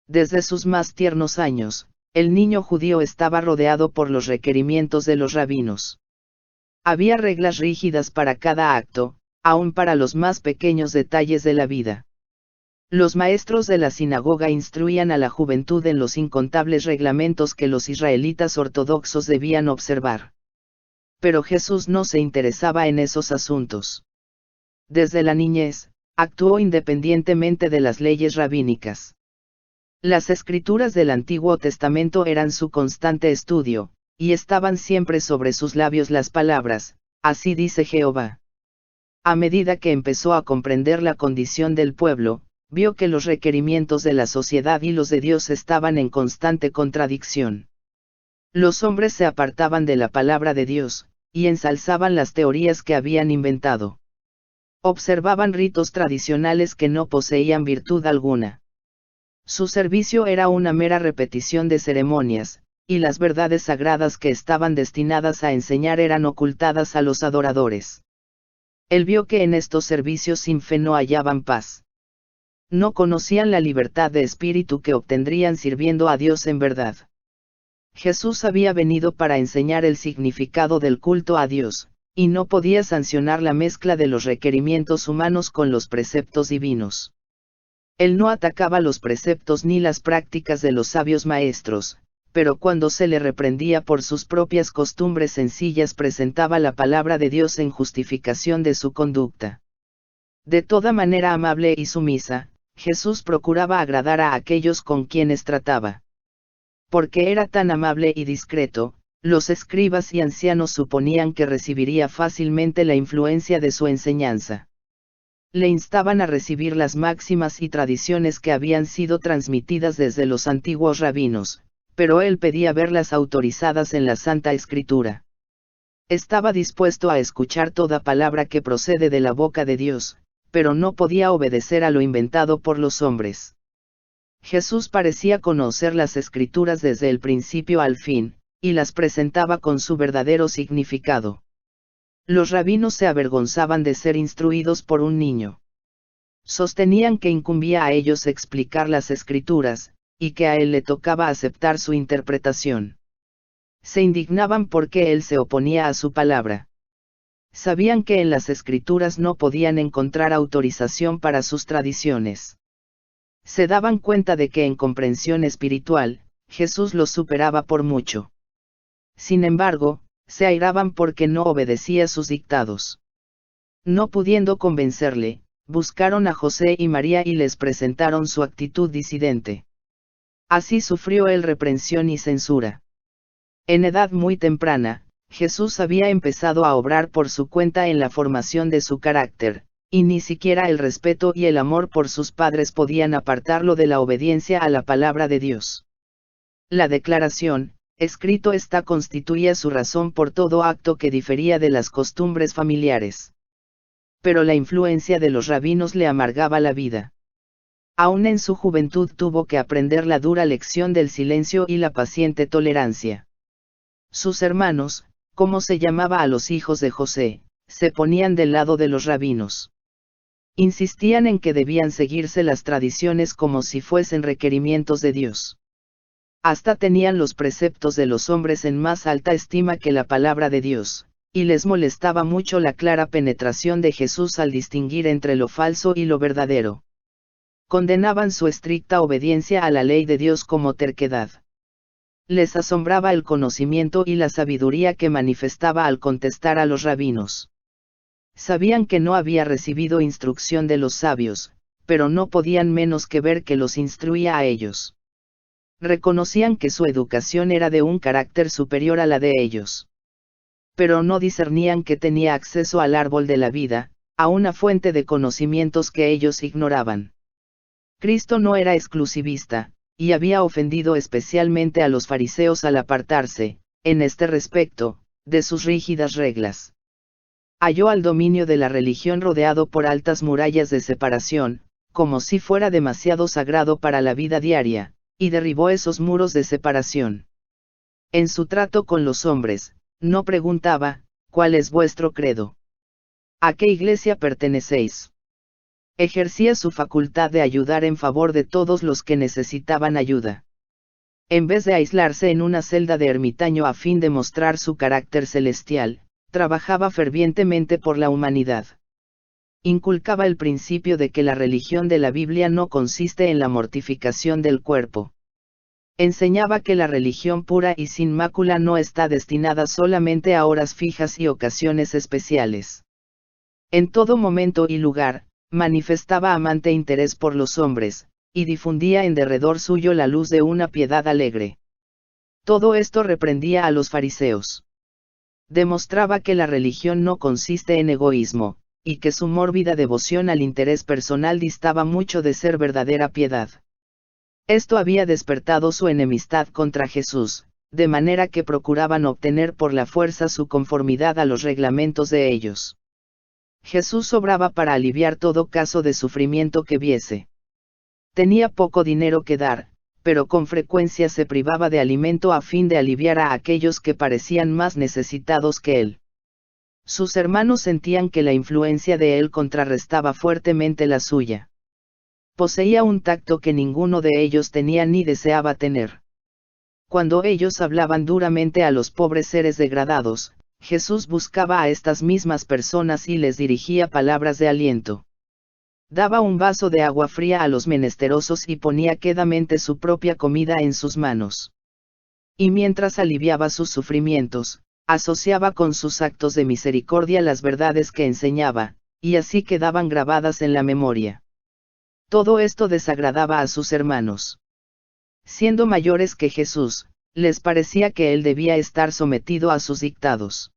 Desde sus más tiernos años, el niño judío estaba rodeado por los requerimientos de los rabinos. Había reglas rígidas para cada acto, aun para los más pequeños detalles de la vida. Los maestros de la sinagoga instruían a la juventud en los incontables reglamentos que los israelitas ortodoxos debían observar. Pero Jesús no se interesaba en esos asuntos. Desde la niñez, actuó independientemente de las leyes rabínicas. Las escrituras del Antiguo Testamento eran su constante estudio, y estaban siempre sobre sus labios las palabras, así dice Jehová. A medida que empezó a comprender la condición del pueblo, vio que los requerimientos de la sociedad y los de Dios estaban en constante contradicción. Los hombres se apartaban de la palabra de Dios, y ensalzaban las teorías que habían inventado. Observaban ritos tradicionales que no poseían virtud alguna. Su servicio era una mera repetición de ceremonias, y las verdades sagradas que estaban destinadas a enseñar eran ocultadas a los adoradores. Él vio que en estos servicios sin fe no hallaban paz. No conocían la libertad de espíritu que obtendrían sirviendo a Dios en verdad. Jesús había venido para enseñar el significado del culto a Dios, y no podía sancionar la mezcla de los requerimientos humanos con los preceptos divinos. Él no atacaba los preceptos ni las prácticas de los sabios maestros, pero cuando se le reprendía por sus propias costumbres sencillas presentaba la palabra de Dios en justificación de su conducta. De toda manera amable y sumisa, Jesús procuraba agradar a aquellos con quienes trataba. Porque era tan amable y discreto, los escribas y ancianos suponían que recibiría fácilmente la influencia de su enseñanza. Le instaban a recibir las máximas y tradiciones que habían sido transmitidas desde los antiguos rabinos, pero él pedía verlas autorizadas en la Santa Escritura. Estaba dispuesto a escuchar toda palabra que procede de la boca de Dios, pero no podía obedecer a lo inventado por los hombres. Jesús parecía conocer las Escrituras desde el principio al fin, y las presentaba con su verdadero significado. Los rabinos se avergonzaban de ser instruidos por un niño. Sostenían que incumbía a ellos explicar las Escrituras, y que a él le tocaba aceptar su interpretación. Se indignaban porque él se oponía a su palabra. Sabían que en las Escrituras no podían encontrar autorización para sus tradiciones. Se daban cuenta de que en comprensión espiritual, Jesús los superaba por mucho. Sin embargo, se airaban porque no obedecía sus dictados. No pudiendo convencerle, buscaron a José y María y les presentaron su actitud disidente. Así sufrió él reprensión y censura. En edad muy temprana, Jesús había empezado a obrar por su cuenta en la formación de su carácter, y ni siquiera el respeto y el amor por sus padres podían apartarlo de la obediencia a la palabra de Dios. La declaración, escrito está, constituía su razón por todo acto que difería de las costumbres familiares. Pero la influencia de los rabinos le amargaba la vida. Aún en su juventud tuvo que aprender la dura lección del silencio y la paciente tolerancia. Sus hermanos, como se llamaba a los hijos de José, se ponían del lado de los rabinos. Insistían en que debían seguirse las tradiciones como si fuesen requerimientos de Dios. Hasta tenían los preceptos de los hombres en más alta estima que la palabra de Dios, y les molestaba mucho la clara penetración de Jesús al distinguir entre lo falso y lo verdadero. Condenaban su estricta obediencia a la ley de Dios como terquedad. Les asombraba el conocimiento y la sabiduría que manifestaba al contestar a los rabinos. Sabían que no había recibido instrucción de los sabios, pero no podían menos que ver que los instruía a ellos. Reconocían que su educación era de un carácter superior a la de ellos. Pero no discernían que tenía acceso al árbol de la vida, a una fuente de conocimientos que ellos ignoraban. Cristo no era exclusivista, y había ofendido especialmente a los fariseos al apartarse, en este respecto, de sus rígidas reglas. Halló al dominio de la religión rodeado por altas murallas de separación, como si fuera demasiado sagrado para la vida diaria, y derribó esos muros de separación. En su trato con los hombres, no preguntaba, ¿cuál es vuestro credo? ¿A qué iglesia pertenecéis? ejercía su facultad de ayudar en favor de todos los que necesitaban ayuda. En vez de aislarse en una celda de ermitaño a fin de mostrar su carácter celestial, trabajaba fervientemente por la humanidad. Inculcaba el principio de que la religión de la Biblia no consiste en la mortificación del cuerpo. Enseñaba que la religión pura y sin mácula no está destinada solamente a horas fijas y ocasiones especiales. En todo momento y lugar, manifestaba amante interés por los hombres, y difundía en derredor suyo la luz de una piedad alegre. Todo esto reprendía a los fariseos. Demostraba que la religión no consiste en egoísmo, y que su mórbida devoción al interés personal distaba mucho de ser verdadera piedad. Esto había despertado su enemistad contra Jesús, de manera que procuraban obtener por la fuerza su conformidad a los reglamentos de ellos. Jesús obraba para aliviar todo caso de sufrimiento que viese. Tenía poco dinero que dar, pero con frecuencia se privaba de alimento a fin de aliviar a aquellos que parecían más necesitados que él. Sus hermanos sentían que la influencia de él contrarrestaba fuertemente la suya. Poseía un tacto que ninguno de ellos tenía ni deseaba tener. Cuando ellos hablaban duramente a los pobres seres degradados, Jesús buscaba a estas mismas personas y les dirigía palabras de aliento. Daba un vaso de agua fría a los menesterosos y ponía quedamente su propia comida en sus manos. Y mientras aliviaba sus sufrimientos, asociaba con sus actos de misericordia las verdades que enseñaba, y así quedaban grabadas en la memoria. Todo esto desagradaba a sus hermanos. Siendo mayores que Jesús, les parecía que él debía estar sometido a sus dictados.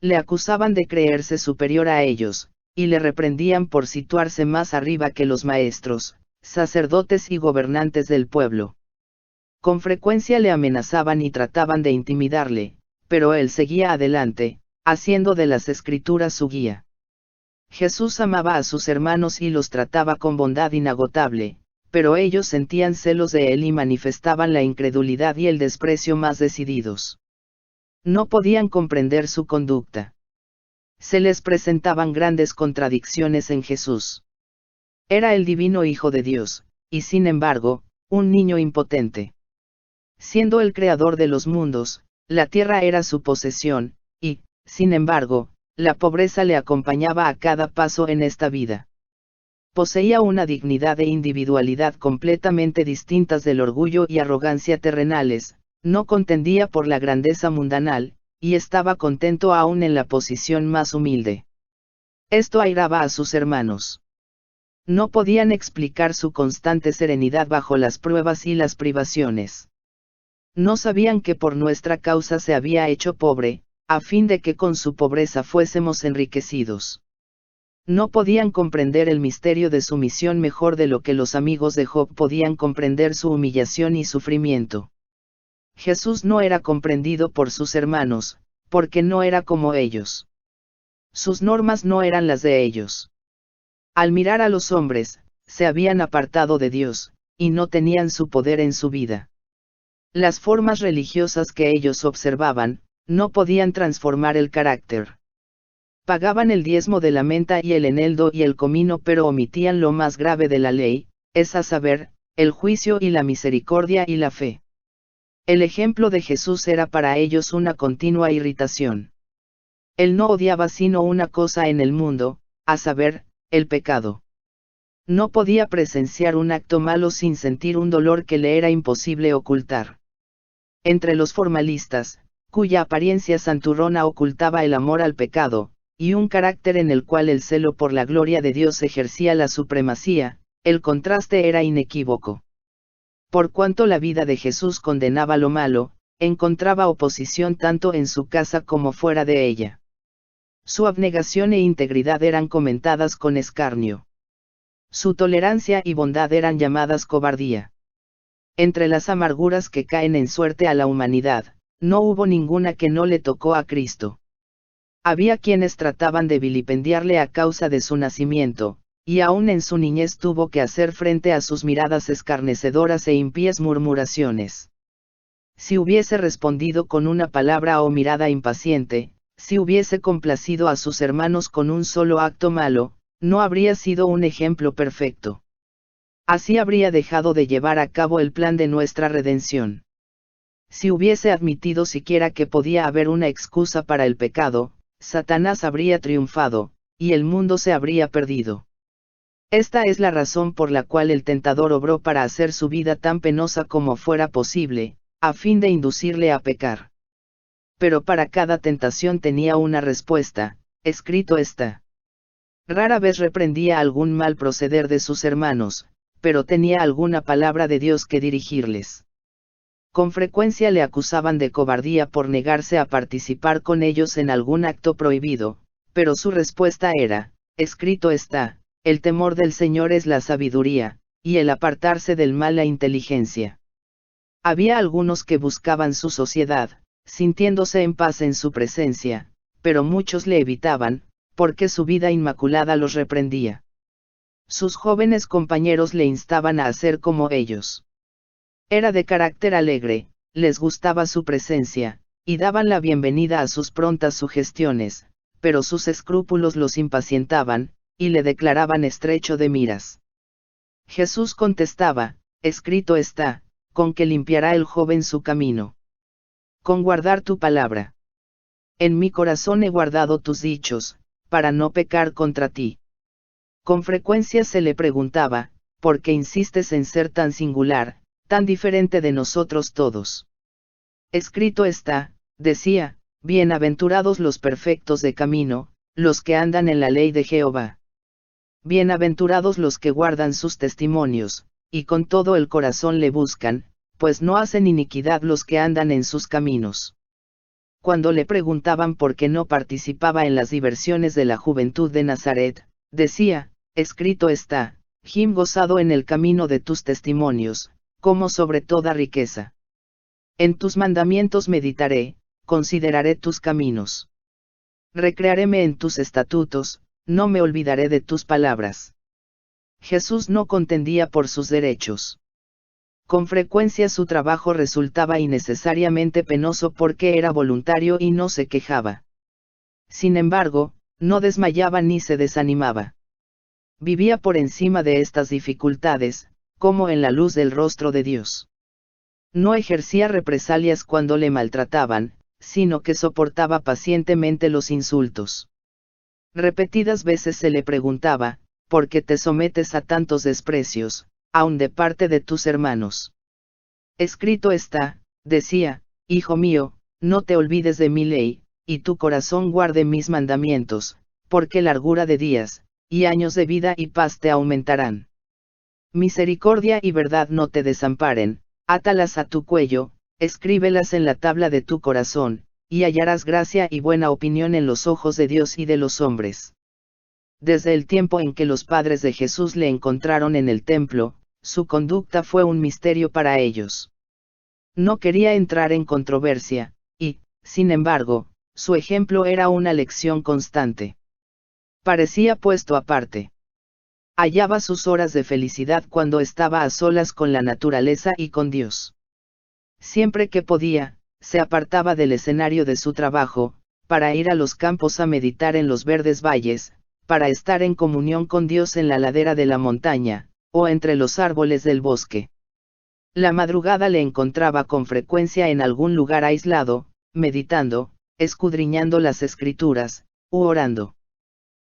Le acusaban de creerse superior a ellos, y le reprendían por situarse más arriba que los maestros, sacerdotes y gobernantes del pueblo. Con frecuencia le amenazaban y trataban de intimidarle, pero él seguía adelante, haciendo de las Escrituras su guía. Jesús amaba a sus hermanos y los trataba con bondad inagotable, pero ellos sentían celos de él y manifestaban la incredulidad y el desprecio más decididos. No podían comprender su conducta. Se les presentaban grandes contradicciones en Jesús. Era el divino Hijo de Dios, y sin embargo, un niño impotente. Siendo el creador de los mundos, la tierra era su posesión, y, sin embargo, la pobreza le acompañaba a cada paso en esta vida. Poseía una dignidad e individualidad completamente distintas del orgullo y arrogancia terrenales, no contendía por la grandeza mundanal, y estaba contento aún en la posición más humilde. Esto airaba a sus hermanos. No podían explicar su constante serenidad bajo las pruebas y las privaciones. No sabían que por nuestra causa se había hecho pobre, a fin de que con su pobreza fuésemos enriquecidos. No podían comprender el misterio de su misión mejor de lo que los amigos de Job podían comprender su humillación y sufrimiento. Jesús no era comprendido por sus hermanos, porque no era como ellos. Sus normas no eran las de ellos. Al mirar a los hombres, se habían apartado de Dios, y no tenían su poder en su vida. Las formas religiosas que ellos observaban, no podían transformar el carácter. Pagaban el diezmo de la menta y el eneldo y el comino, pero omitían lo más grave de la ley, es a saber, el juicio y la misericordia y la fe. El ejemplo de Jesús era para ellos una continua irritación. Él no odiaba sino una cosa en el mundo, a saber, el pecado. No podía presenciar un acto malo sin sentir un dolor que le era imposible ocultar. Entre los formalistas, cuya apariencia santurrona ocultaba el amor al pecado, y un carácter en el cual el celo por la gloria de Dios ejercía la supremacía, el contraste era inequívoco. Por cuanto la vida de Jesús condenaba lo malo, encontraba oposición tanto en su casa como fuera de ella. Su abnegación e integridad eran comentadas con escarnio. Su tolerancia y bondad eran llamadas cobardía. Entre las amarguras que caen en suerte a la humanidad, no hubo ninguna que no le tocó a Cristo. Había quienes trataban de vilipendiarle a causa de su nacimiento, y aún en su niñez tuvo que hacer frente a sus miradas escarnecedoras e impías murmuraciones. Si hubiese respondido con una palabra o mirada impaciente, si hubiese complacido a sus hermanos con un solo acto malo, no habría sido un ejemplo perfecto. Así habría dejado de llevar a cabo el plan de nuestra redención. Si hubiese admitido siquiera que podía haber una excusa para el pecado, Satanás habría triunfado, y el mundo se habría perdido. Esta es la razón por la cual el tentador obró para hacer su vida tan penosa como fuera posible, a fin de inducirle a pecar. Pero para cada tentación tenía una respuesta, escrito está. Rara vez reprendía algún mal proceder de sus hermanos, pero tenía alguna palabra de Dios que dirigirles. Con frecuencia le acusaban de cobardía por negarse a participar con ellos en algún acto prohibido, pero su respuesta era, escrito está, el temor del Señor es la sabiduría, y el apartarse del mal la inteligencia. Había algunos que buscaban su sociedad, sintiéndose en paz en su presencia, pero muchos le evitaban, porque su vida inmaculada los reprendía. Sus jóvenes compañeros le instaban a hacer como ellos. Era de carácter alegre, les gustaba su presencia, y daban la bienvenida a sus prontas sugestiones, pero sus escrúpulos los impacientaban, y le declaraban estrecho de miras. Jesús contestaba, escrito está, con que limpiará el joven su camino. Con guardar tu palabra. En mi corazón he guardado tus dichos, para no pecar contra ti. Con frecuencia se le preguntaba, ¿por qué insistes en ser tan singular, tan diferente de nosotros todos? Escrito está, decía, bienaventurados los perfectos de camino, los que andan en la ley de Jehová. Bienaventurados los que guardan sus testimonios, y con todo el corazón le buscan, pues no hacen iniquidad los que andan en sus caminos. Cuando le preguntaban por qué no participaba en las diversiones de la juventud de Nazaret, decía, escrito está, Jim gozado en el camino de tus testimonios, como sobre toda riqueza. En tus mandamientos meditaré, consideraré tus caminos. Recrearéme en tus estatutos, no me olvidaré de tus palabras. Jesús no contendía por sus derechos. Con frecuencia su trabajo resultaba innecesariamente penoso porque era voluntario y no se quejaba. Sin embargo, no desmayaba ni se desanimaba. Vivía por encima de estas dificultades, como en la luz del rostro de Dios. No ejercía represalias cuando le maltrataban, sino que soportaba pacientemente los insultos. Repetidas veces se le preguntaba, ¿por qué te sometes a tantos desprecios, aun de parte de tus hermanos? Escrito está, decía, hijo mío, no te olvides de mi ley, y tu corazón guarde mis mandamientos, porque largura de días, y años de vida y paz te aumentarán. Misericordia y verdad no te desamparen, átalas a tu cuello, escríbelas en la tabla de tu corazón, y hallarás gracia y buena opinión en los ojos de Dios y de los hombres. Desde el tiempo en que los padres de Jesús le encontraron en el templo, su conducta fue un misterio para ellos. No quería entrar en controversia, y, sin embargo, su ejemplo era una lección constante. Parecía puesto aparte. Hallaba sus horas de felicidad cuando estaba a solas con la naturaleza y con Dios. Siempre que podía, se apartaba del escenario de su trabajo, para ir a los campos a meditar en los verdes valles, para estar en comunión con Dios en la ladera de la montaña, o entre los árboles del bosque. La madrugada le encontraba con frecuencia en algún lugar aislado, meditando, escudriñando las escrituras, u orando.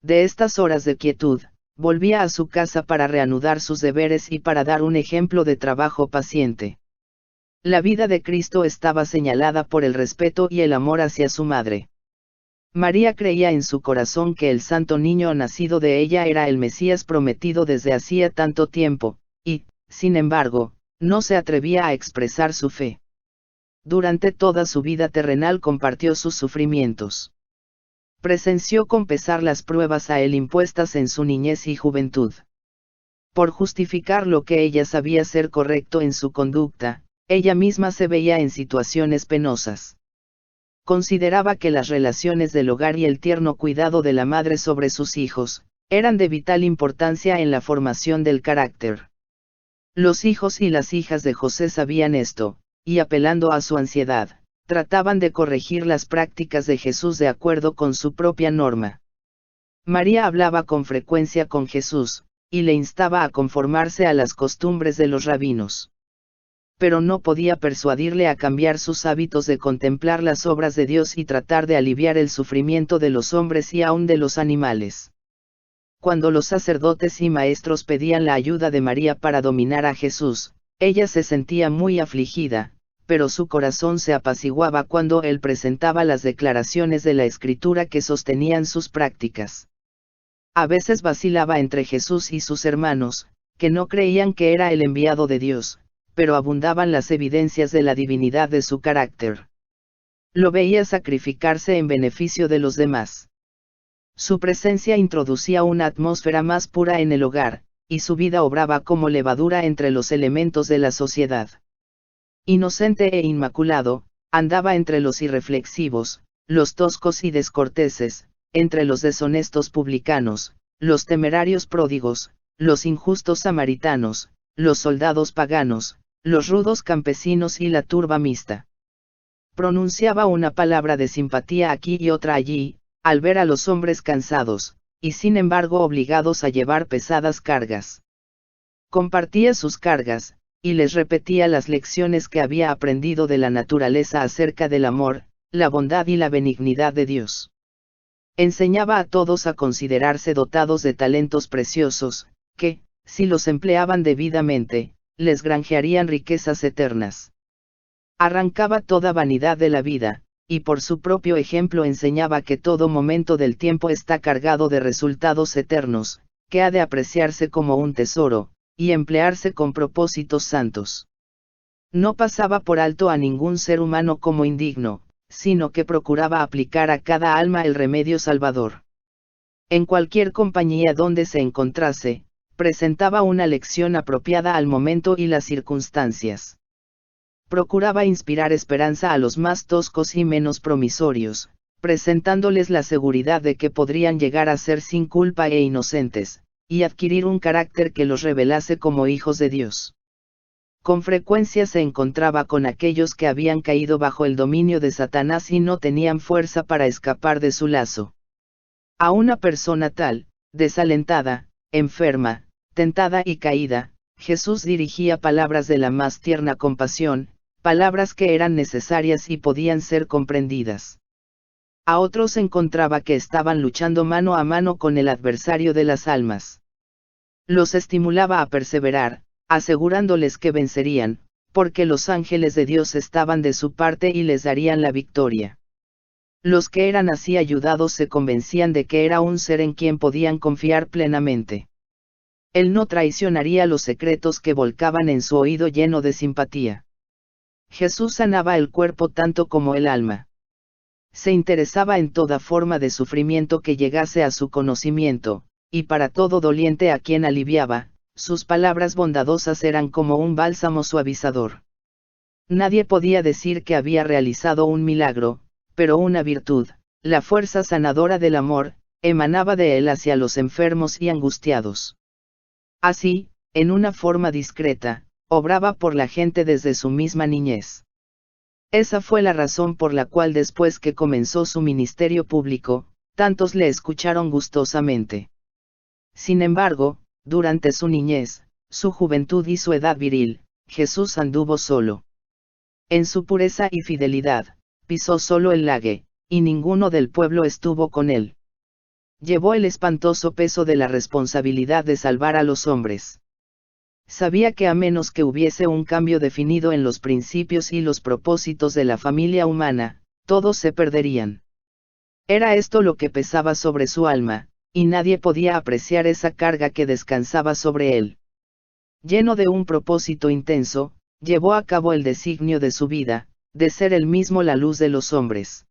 De estas horas de quietud, volvía a su casa para reanudar sus deberes y para dar un ejemplo de trabajo paciente. La vida de Cristo estaba señalada por el respeto y el amor hacia su madre. María creía en su corazón que el santo niño nacido de ella era el Mesías prometido desde hacía tanto tiempo, y, sin embargo, no se atrevía a expresar su fe. Durante toda su vida terrenal compartió sus sufrimientos. Presenció con pesar las pruebas a él impuestas en su niñez y juventud. Por justificar lo que ella sabía ser correcto en su conducta, ella misma se veía en situaciones penosas. Consideraba que las relaciones del hogar y el tierno cuidado de la madre sobre sus hijos, eran de vital importancia en la formación del carácter. Los hijos y las hijas de José sabían esto, y apelando a su ansiedad, trataban de corregir las prácticas de Jesús de acuerdo con su propia norma. María hablaba con frecuencia con Jesús, y le instaba a conformarse a las costumbres de los rabinos. Pero no podía persuadirle a cambiar sus hábitos de contemplar las obras de Dios y tratar de aliviar el sufrimiento de los hombres y aún de los animales. Cuando los sacerdotes y maestros pedían la ayuda de María para dominar a Jesús, ella se sentía muy afligida, pero su corazón se apaciguaba cuando él presentaba las declaraciones de la Escritura que sostenían sus prácticas. A veces vacilaba entre Jesús y sus hermanos, que no creían que era el enviado de Dios, pero abundaban las evidencias de la divinidad de su carácter. Lo veía sacrificarse en beneficio de los demás. Su presencia introducía una atmósfera más pura en el hogar, y su vida obraba como levadura entre los elementos de la sociedad. Inocente e inmaculado, andaba entre los irreflexivos, los toscos y descorteses, entre los deshonestos publicanos, los temerarios pródigos, los injustos samaritanos, los soldados paganos, los rudos campesinos y la turba mixta. Pronunciaba una palabra de simpatía aquí y otra allí, al ver a los hombres cansados, y sin embargo obligados a llevar pesadas cargas. Compartía sus cargas, y les repetía las lecciones que había aprendido de la naturaleza acerca del amor, la bondad y la benignidad de Dios. Enseñaba a todos a considerarse dotados de talentos preciosos, que, si los empleaban debidamente, les granjearían riquezas eternas. Arrancaba toda vanidad de la vida, y por su propio ejemplo enseñaba que todo momento del tiempo está cargado de resultados eternos, que ha de apreciarse como un tesoro, y emplearse con propósitos santos. No pasaba por alto a ningún ser humano como indigno, sino que procuraba aplicar a cada alma el remedio salvador. En cualquier compañía donde se encontrase, presentaba una lección apropiada al momento y las circunstancias. Procuraba inspirar esperanza a los más toscos y menos promisorios, presentándoles la seguridad de que podrían llegar a ser sin culpa e inocentes, y adquirir un carácter que los revelase como hijos de Dios. Con frecuencia se encontraba con aquellos que habían caído bajo el dominio de Satanás y no tenían fuerza para escapar de su lazo. A una persona tal, desalentada, enferma, tentada y caída, Jesús dirigía palabras de la más tierna compasión, palabras que eran necesarias y podían ser comprendidas. A otros encontraba que estaban luchando mano a mano con el adversario de las almas. Los estimulaba a perseverar, asegurándoles que vencerían, porque los ángeles de Dios estaban de su parte y les darían la victoria. Los que eran así ayudados se convencían de que era un ser en quien podían confiar plenamente. Él no traicionaría los secretos que volcaban en su oído lleno de simpatía. Jesús sanaba el cuerpo tanto como el alma. Se interesaba en toda forma de sufrimiento que llegase a su conocimiento, y para todo doliente a quien aliviaba, sus palabras bondadosas eran como un bálsamo suavizador. Nadie podía decir que había realizado un milagro, pero una virtud, la fuerza sanadora del amor, emanaba de él hacia los enfermos y angustiados. Así, en una forma discreta, obraba por la gente desde su misma niñez. Esa fue la razón por la cual después que comenzó su ministerio público, tantos le escucharon gustosamente. Sin embargo, durante su niñez, su juventud y su edad viril, Jesús anduvo solo. En su pureza y fidelidad, pisó solo el lague, y ninguno del pueblo estuvo con él. Llevó el espantoso peso de la responsabilidad de salvar a los hombres. Sabía que a menos que hubiese un cambio definido en los principios y los propósitos de la familia humana, todos se perderían. Era esto lo que pesaba sobre su alma, y nadie podía apreciar esa carga que descansaba sobre él. Lleno de un propósito intenso, llevó a cabo el designio de su vida, de ser él mismo la luz de los hombres.